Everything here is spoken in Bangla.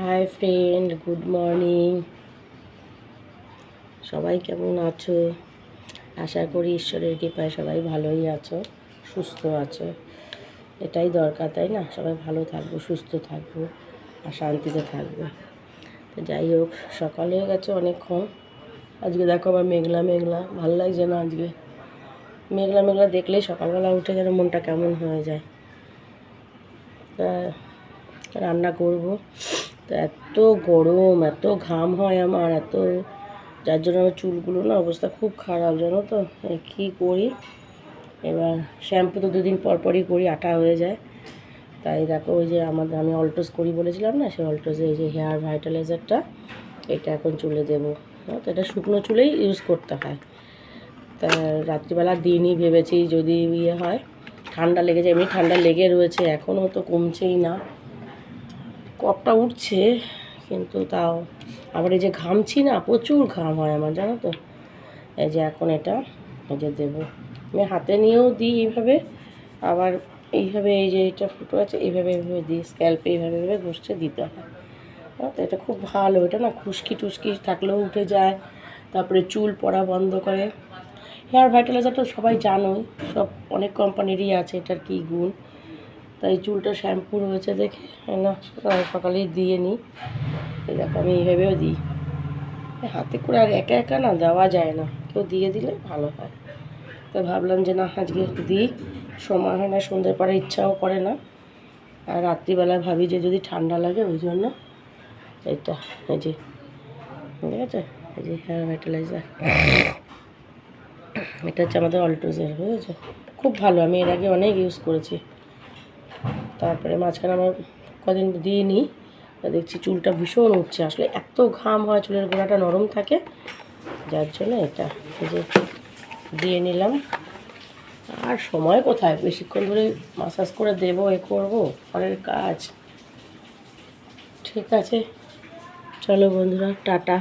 Hi friend, good morning. সবাই কেমন আছো? আশা করি ঈশ্বরের কৃপায় সবাই ভালোই আছো, সুস্থ আছো। এটাই দরকার, তাই না? সবাই ভালো থাকবো, সুস্থ থাকবো আর শান্তিতে থাকবো। তো যাই হোক, সকাল হয়ে গেছে অনেকক্ষণ। আজকে দেখো আবার মেঘলা মেঘলা, ভালো লাগছে না আজকে। মেঘলা মেঘলা দেখলেই সকালবেলা উঠে যেন মনটা কেমন হয়ে যায়। তা রান্না করব। তো এত গরম, এত ঘাম হয় আমার, যার জন্য আমার চুলগুলো না অবস্থা খুব খারাপ, জানো তো। কী করি এবার? শ্যাম্পু তো দুদিন পর পরই করি, আটা হয়ে যায়। তাই দেখো, ওই যে আমি অল্টোস করি বলেছিলাম না, সেই অল্টোসে এই যে হেয়ার ভাইটালাইজারটা, এটা এখন চুলে দেবো। তো এটা শুকনো চুলেই ইউজ করতে হয়। তা রাত্রিবেলা দিনই ভেবেছি যদি হয়, ঠান্ডা লেগে যায়। এমনি ঠান্ডা লেগে রয়েছে, এখনও তো কমছেই না, কপটা উঠছে, কিন্তু তাও আবার এই যে ঘামছি না, প্রচুর ঘাম হয় আমার, জানো তো। এই যে এখন এটা এই যে দেবো, আমি হাতে নিয়েও দিই এইভাবে, আবার এইভাবে এই যে এটা ফুটো আছে এইভাবে এইভাবে দিই, স্ক্যাল্পে এইভাবে এইভাবে ঘষে দিতে হয়। তো এটা খুব ভালো, এটা না খুশকি টুসকি থাকলেও উঠে যায়, তারপরে চুল পড়া বন্ধ করে। হেয়ার ভাইটালাইজারটা সবাই জানোই, সব অনেক কোম্পানিরই আছে, এটার কী গুণ। তাই চুলটা শ্যাম্পু রয়েছে দেখে না সকালেই দিয়ে নিই। এই দেখো আমি এইভাবেও দিই, হাতে করে আর একা একা না দেওয়া যায় না, কেউ দিয়ে দিলে ভালো হয়। তো ভাবলাম যে না, আজকে দিই, সময় হয় না, সন্ধ্যের পরে ইচ্ছাও করে না। আর রাত্রিবেলায় ভাবি যে যদি ঠান্ডা লাগে, ওই জন্য এটা এই যে, ঠিক আছে, এই যে হেয়ার ভাইটালাইজার, এটা হচ্ছে আমাদের অল্টোজের, বুঝেছো? খুব ভালো, আমি এর আগে অনেক ইউজ করেছি। তারপরে মাঝখানে আমার কদিন দিইনি, দেখছি চুলটা ভীষণ উঠছে। আসলে এত ঘাম হয়, চুলের গোড়াটা নরম থাকে, যার জন্য এটা এই যে দিয়ে নিলাম। আর সময় কোথায়, বেশিক্ষণ ধরে মাসাজ করে দেবো, এ করবো, ঘরের কাজ। ঠিক আছে, চলো বন্ধুরা, টাটা।